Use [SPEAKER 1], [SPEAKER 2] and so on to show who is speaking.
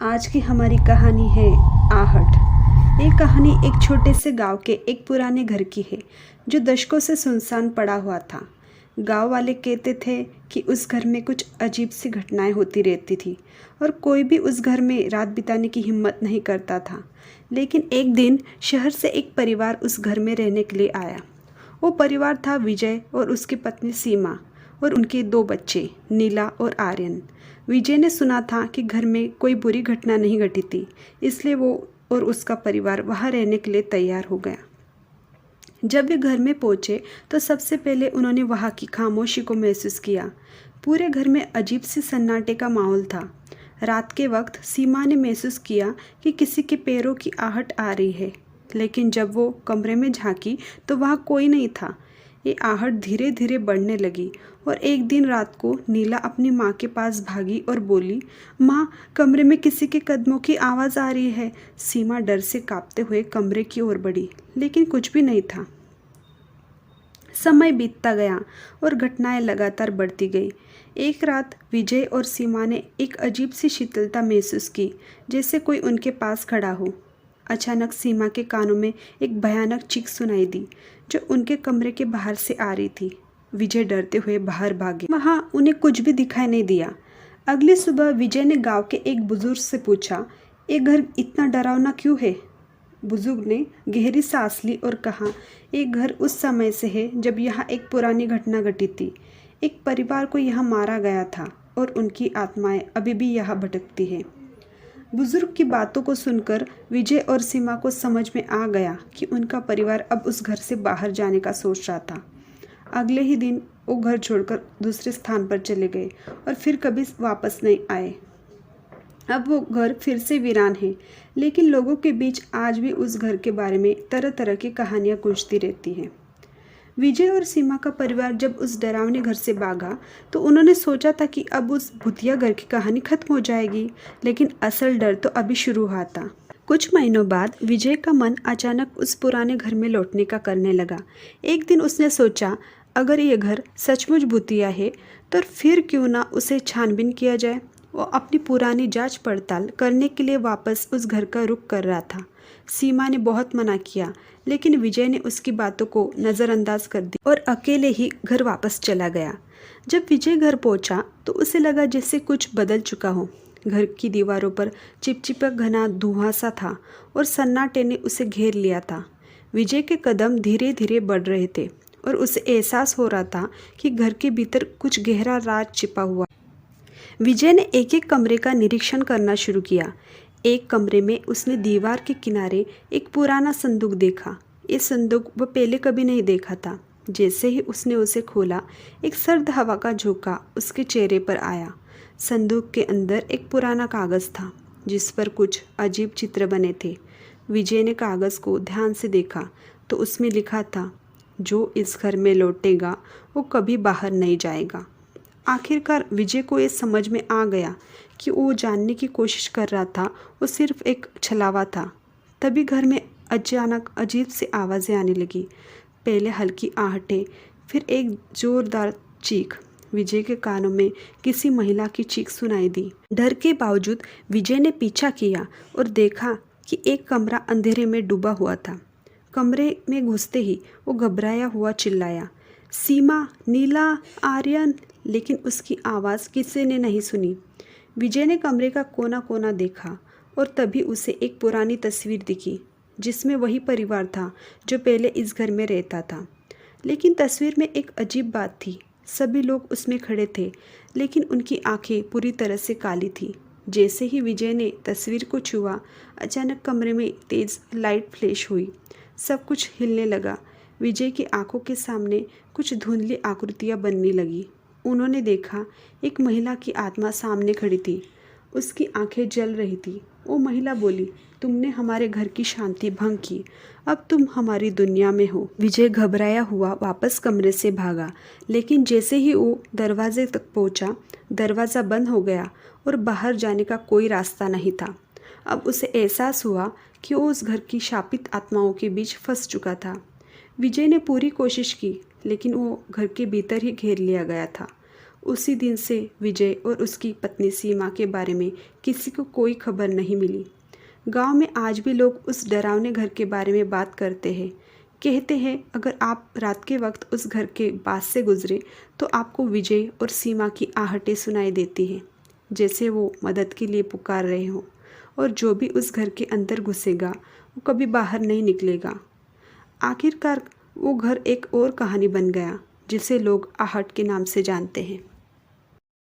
[SPEAKER 1] आज की हमारी कहानी है आहट। ये कहानी एक छोटे से गांव के एक पुराने घर की है जो दशकों से सुनसान पड़ा हुआ था। गांव वाले कहते थे कि उस घर में कुछ अजीब सी घटनाएं होती रहती थी और कोई भी उस घर में रात बिताने की हिम्मत नहीं करता था। लेकिन एक दिन शहर से एक परिवार उस घर में रहने के लिए आया। वो परिवार था विजय और उसकी पत्नी सीमा और उनके 2 बच्चे नीला और आर्यन। विजय ने सुना था कि घर में कोई बुरी घटना नहीं घटी थी, इसलिए वो और उसका परिवार वहाँ रहने के लिए तैयार हो गया। जब वे घर में पहुँचे तो सबसे पहले उन्होंने वहाँ की खामोशी को महसूस किया। पूरे घर में अजीब सी सन्नाटे का माहौल था। रात के वक्त सीमा ने महसूस किया कि किसी के पैरों की आहट आ रही है, लेकिन जब वो कमरे में झांकी तो वहाँ कोई नहीं था। ये आहट धीरे धीरे बढ़ने लगी और एक दिन रात को नीला अपनी माँ के पास भागी और बोली, माँ, कमरे में किसी के कदमों की आवाज़ आ रही है। सीमा डर से कांपते हुए कमरे की ओर बढ़ी, लेकिन कुछ भी नहीं था। समय बीतता गया और घटनाएं लगातार बढ़ती गई। एक रात विजय और सीमा ने एक अजीब सी शीतलता महसूस की, जैसे कोई उनके पास खड़ा हो। अचानक सीमा के कानों में एक भयानक चीख सुनाई दी जो उनके कमरे के बाहर से आ रही थी। विजय डरते हुए बाहर भागे। वहां उन्हें कुछ भी दिखाई नहीं दिया। अगली सुबह विजय ने गांव के एक बुजुर्ग से पूछा, ये घर इतना डरावना क्यों है? बुजुर्ग ने गहरी सांस ली और कहा, ये घर उस समय से है जब यहाँ एक पुरानी घटना घटी थी। एक परिवार को यहाँ मारा गया था और उनकी आत्माएं अभी भी यहाँ भटकती है। बुजुर्ग की बातों को सुनकर विजय और सीमा को समझ में आ गया कि उनका परिवार अब उस घर से बाहर जाने का सोच रहा था। अगले ही दिन वो घर छोड़कर दूसरे स्थान पर चले गए और फिर कभी वापस नहीं आए। अब वो घर फिर से वीरान है, लेकिन लोगों के बीच आज भी उस घर के बारे में तरह तरह की कहानियां गूंजती रहती हैं। विजय और सीमा का परिवार जब उस डरावने घर से भागा तो उन्होंने सोचा था कि अब उस भूतिया घर की कहानी खत्म हो जाएगी, लेकिन असल डर तो अभी शुरू हुआ था। कुछ महीनों बाद विजय का मन अचानक उस पुराने घर में लौटने का करने लगा। एक दिन उसने सोचा, अगर ये घर सचमुच भूतिया है तो फिर क्यों ना उसे छानबीन किया जाए। वो अपनी पुरानी जांच पड़ताल करने के लिए वापस उस घर का रुख कर रहा था। सीमा ने बहुत मना किया, लेकिन विजय ने उसकी बातों को नज़रअंदाज कर दिया और अकेले ही घर वापस चला गया। जब विजय घर पहुंचा तो उसे लगा जैसे कुछ बदल चुका हो। घर की दीवारों पर चिपचिपा घना धुआं सा था और सन्नाटे ने उसे घेर लिया था। विजय के कदम धीरे धीरे बढ़ रहे थे और उसे एहसास हो रहा था कि घर के भीतर कुछ गहरा राज छिपा हुआ। विजय ने एक एक कमरे का निरीक्षण करना शुरू किया। एक कमरे में उसने दीवार के किनारे एक पुराना संदूक देखा। ये संदूक वह पहले कभी नहीं देखा था। जैसे ही उसने उसे खोला, एक सर्द हवा का झोंका उसके चेहरे पर आया। संदूक के अंदर एक पुराना कागज़ था जिस पर कुछ अजीब चित्र बने थे। विजय ने कागज़ को ध्यान से देखा तो उसमें लिखा था, जो इस घर में लौटेगा वो कभी बाहर नहीं जाएगा। आखिरकार विजय को ये समझ में आ गया कि वो जानने की कोशिश कर रहा था वो सिर्फ एक छलावा था। तभी घर में अचानक अजीब सी आवाज़ें आने लगी। पहले हल्की आहटें, फिर एक जोरदार चीख। विजय के कानों में किसी महिला की चीख सुनाई दी। डर के बावजूद विजय ने पीछा किया और देखा कि एक कमरा अंधेरे में डूबा हुआ था। कमरे में घुसते ही वो घबराया हुआ चिल्लाया, सीमा, नीला, आर्यन, लेकिन उसकी आवाज़ किसी ने नहीं सुनी। विजय ने कमरे का कोना कोना देखा और तभी उसे एक पुरानी तस्वीर दिखी जिसमें वही परिवार था जो पहले इस घर में रहता था। लेकिन तस्वीर में एक अजीब बात थी। सभी लोग उसमें खड़े थे, लेकिन उनकी आंखें पूरी तरह से काली थी। जैसे ही विजय ने तस्वीर को छुआ, अचानक कमरे में तेज़ लाइट फ्लैश हुई। सब कुछ हिलने लगा। विजय की आंखों के सामने कुछ धुंधली आकृतियाँ बनने लगी। उन्होंने देखा एक महिला की आत्मा सामने खड़ी थी। उसकी आंखें जल रही थी। वो महिला बोली, तुमने हमारे घर की शांति भंग की, अब तुम हमारी दुनिया में हो। विजय घबराया हुआ वापस कमरे से भागा, लेकिन जैसे ही वो दरवाजे तक पहुंचा, दरवाज़ा बंद हो गया और बाहर जाने का कोई रास्ता नहीं था। अब उसे एहसास हुआ कि वो उस घर की शापित आत्माओं के बीच फंस चुका था। विजय ने पूरी कोशिश की, लेकिन वो घर के भीतर ही घेर लिया गया था। उसी दिन से विजय और उसकी पत्नी सीमा के बारे में किसी को कोई खबर नहीं मिली। गांव में आज भी लोग उस डरावने घर के बारे में बात करते हैं। कहते हैं अगर आप रात के वक्त उस घर के पास से गुजरे तो आपको विजय और सीमा की आहटें सुनाई देती हैं, जैसे वो मदद के लिए पुकार रहे हों, और जो भी उस घर के अंदर घुसेगा वो कभी बाहर नहीं निकलेगा। आखिरकार वो घर एक और कहानी बन गया जिसे लोग आहट के नाम से जानते हैं।